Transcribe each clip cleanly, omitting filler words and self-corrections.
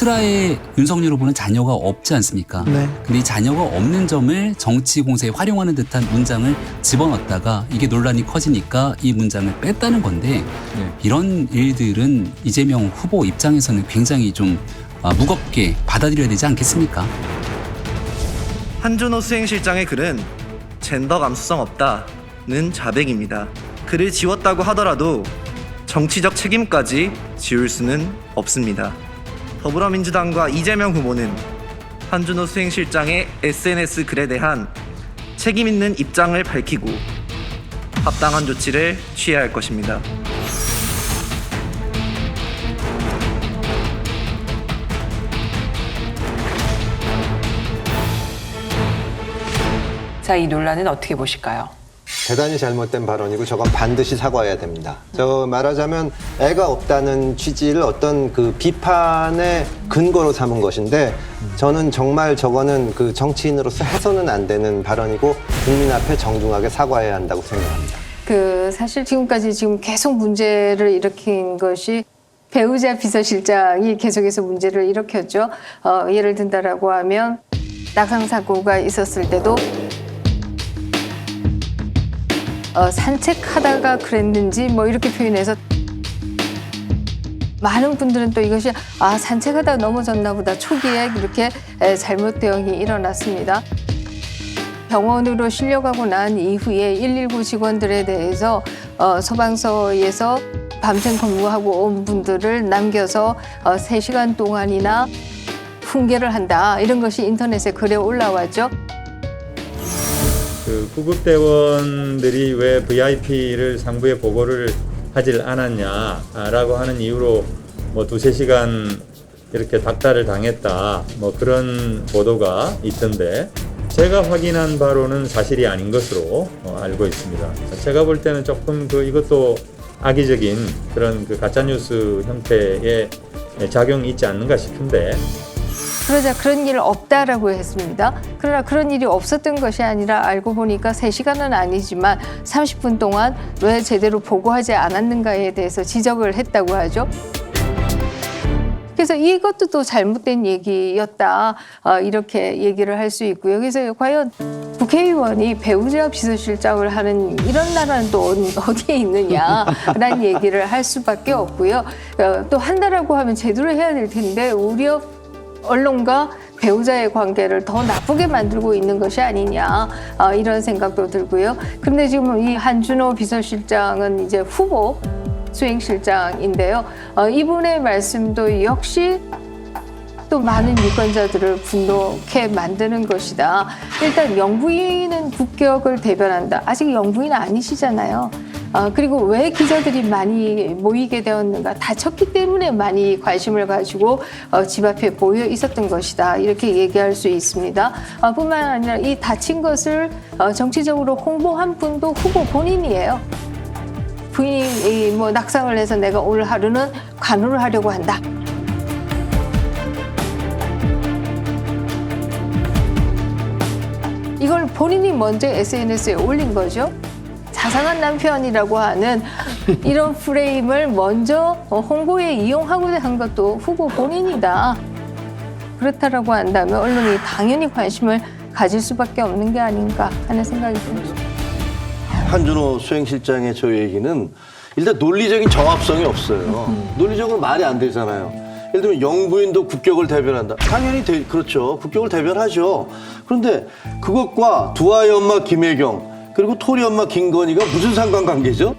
슬하에 윤석열 후보는 자녀가 없지 않습니까? 네. 근데 이 자녀가 없는 점을 정치 공세에 활용하는 듯한 문장을 집어넣었다가 이게 논란이 커지니까 이 문장을 뺐다는 건데 이런 일들은 이재명 후보 입장에서는 굉장히 좀 무겁게 받아들여야 되지 않겠습니까? 한준호 수행실장의 글은 젠더 감수성 없다는 자백입니다. 글을 지웠다고 하더라도 정치적 책임까지 지울 수는 없습니다. 더불어민주당과 이재명 후보는 한준호 수행실장의 SNS 글에 대한 책임 있는 입장을 밝히고 합당한 조치를 취해야 할 것입니다. 자, 이 논란은 어떻게 보실까요? 대단히 잘못된 발언이고 저건 반드시 사과해야 됩니다. 저 말하자면 애가 없다는 취지를 어떤 그 비판의 근거로 삼은 것인데 저는 정말 저거는 그 정치인으로서 해서는 안 되는 발언이고 국민 앞에 정중하게 사과해야 한다고 생각합니다. 사실 지금까지 계속 문제를 일으킨 것이 배우자 비서실장이 계속해서 문제를 일으켰죠. 예를 든다라고 하면 낙상 사고가 있었을 때도 산책하다가 그랬는지 뭐 이렇게 표현해서 많은 분들은 또 이것이 산책하다 넘어졌나 보다 초기에 이렇게 잘못 대응이 일어났습니다. 병원으로 실려가고 난 이후에 119 직원들에 대해서 소방서에서 밤샘 근무하고 온 분들을 남겨서 3시간 동안이나 훈계를 한다, 이런 것이 인터넷에 글에 올라왔죠. 그 구급대원들이 왜 VIP를 상부에 보고를 하질 않았냐라고 하는 이유로 뭐 2~3시간 이렇게 닥달을 당했다, 뭐 그런 보도가 있던데 제가 확인한 바로는 사실이 아닌 것으로 알고 있습니다. 제가 볼 때는 조금 이것도 악의적인 그런 가짜뉴스 형태의 작용이 있지 않는가 싶은데. 그러자 그런 일 없다라고 했습니다. 그러나 그런 일이 없었던 것이 아니라 알고 보니까 3시간은 아니지만 30분 동안 왜 제대로 보고하지 않았는가에 대해서 지적을 했다고 하죠. 그래서 이것도 또 잘못된 얘기였다, 이렇게 얘기를 할 수 있고요. 그래서 과연 국회의원이 배우자 비서실장을 하는 이런 나라는 또 어디에 있느냐라는 얘기를 할 수밖에 없고요. 또 한다라고 하면 제대로 해야 될 텐데 오히려 언론과 배우자의 관계를 더 나쁘게 만들고 있는 것이 아니냐, 이런 생각도 들고요. 그런데 지금 이 한준호 비서실장은 이제 후보 수행실장인데요. 이분의 말씀도 역시 또 많은 유권자들을 분노케 만드는 것이다. 일단 영부인은 국격을 대변한다. 아직 영부인 아니시잖아요. 그리고 왜 기자들이 많이 모이게 되었는가? 다쳤기 때문에 많이 관심을 가지고 집 앞에 모여 있었던 것이다, 이렇게 얘기할 수 있습니다. 뿐만 아니라 이 다친 것을 정치적으로 홍보한 분도 후보 본인이에요. 부인이 뭐 낙상을 해서 내가 오늘 하루는 간호를 하려고 한다. 이걸 본인이 먼저 SNS에 올린 거죠. 자상한 남편이라고 하는 이런 프레임을 먼저 홍보에 이용하고자 한 것도 후보 본인이다. 그렇다라고 한다면 언론이 당연히 관심을 가질 수밖에 없는 게 아닌가 하는 생각이 듭니다. 한준호 수행실장의 저 얘기는 일단 논리적인 정합성이 없어요. 논리적으로 말이 안 되잖아요. 예를 들면 영부인도 국격을 대변한다. 당연히 그렇죠. 국격을 대변하죠. 그런데 그것과 두아의 엄마 김혜경 그리고 토리 엄마 김건희가 무슨 상관관계죠?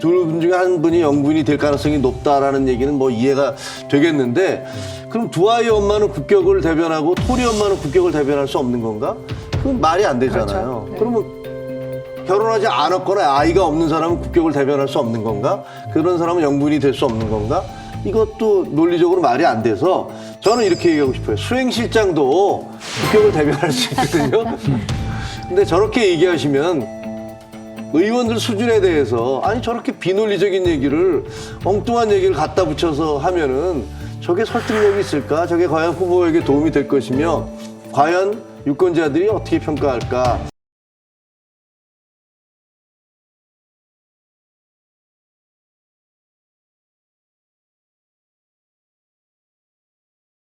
둘 분 중에 한 분이 영부인이 될 가능성이 높다라는 얘기는 뭐 이해가 되겠는데 그럼 두아의 엄마는 국격을 대변하고 토리 엄마는 국격을 대변할 수 없는 건가? 그건 말이 안 되잖아요. 그렇죠. 네. 그러면 결혼하지 않았거나 아이가 없는 사람은 국격을 대변할 수 없는 건가? 그런 사람은 영부인이 될 수 없는 건가? 이것도 논리적으로 말이 안 돼서 저는 이렇게 얘기하고 싶어요. 수행실장도 국격을 대변할 수 있거든요. 근데 저렇게 얘기하시면 의원들 수준에 대해서 아니 저렇게 비논리적인 얘기를 엉뚱한 얘기를 갖다 붙여서 하면은 저게 설득력이 있을까? 저게 과연 후보에게 도움이 될 것이며 과연 유권자들이 어떻게 평가할까?